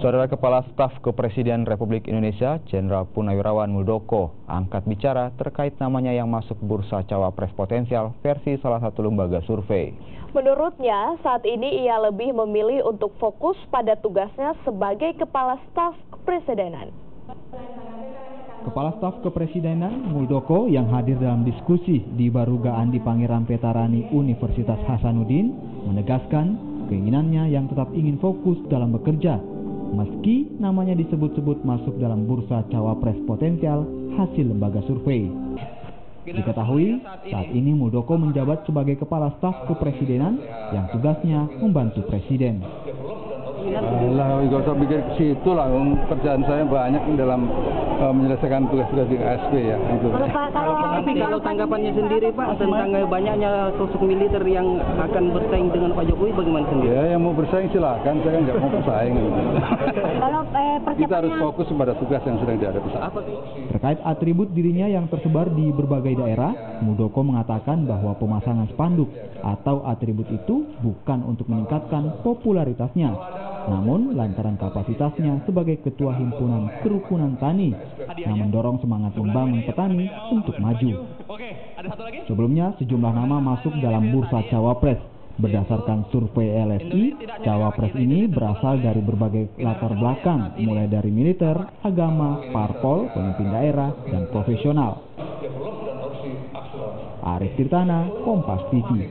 Saudara Kepala Staf Kepresiden Republik Indonesia, Jenderal Purnawirawan Muldoko, angkat bicara terkait namanya yang masuk bursa cawapres potensial versi salah satu lembaga survei. Menurutnya, saat ini ia lebih memilih untuk fokus pada tugasnya sebagai Kepala Staf Kepresidenan. Kepala Staf Kepresidenan Muldoko yang hadir dalam diskusi di Baruga Andi Pangeran Petarani Universitas Hasanuddin menegaskan keinginannya yang tetap ingin fokus dalam bekerja, meski namanya disebut-sebut masuk dalam bursa cawapres potensial hasil lembaga survei. Diketahui, saat ini Muldoko menjabat sebagai Kepala Staf Kepresidenan yang tugasnya membantu Presiden. Lah, gak usah pikir ke situ lah, kerjaan saya banyak dalam menyelesaikan tugas-tugas di KSP ya. Gitu. Kalau tanggapannya sendiri Pak tentang banyaknya sosok militer yang akan bersaing dengan Pak Jokowi bagaimana sendiri? Ya, yang mau bersaing silakan, saya nggak mau bersaing. Kita harus fokus pada tugas yang sedang dihadapi. Terkait atribut dirinya yang tersebar di berbagai daerah, Muldoko mengatakan bahwa pemasangan spanduk atau atribut itu bukan untuk meningkatkan popularitasnya, namun lantaran kapasitasnya sebagai Ketua Himpunan Kerukunan Tani yang mendorong semangat membangun petani untuk maju. Sebelumnya, sejumlah nama masuk dalam bursa cawapres. Berdasarkan survei LSI, cawapres ini berasal dari berbagai latar belakang, mulai dari militer, agama, parpol, pemimpin daerah, dan profesional. Arif Tirtana, Kompas TV.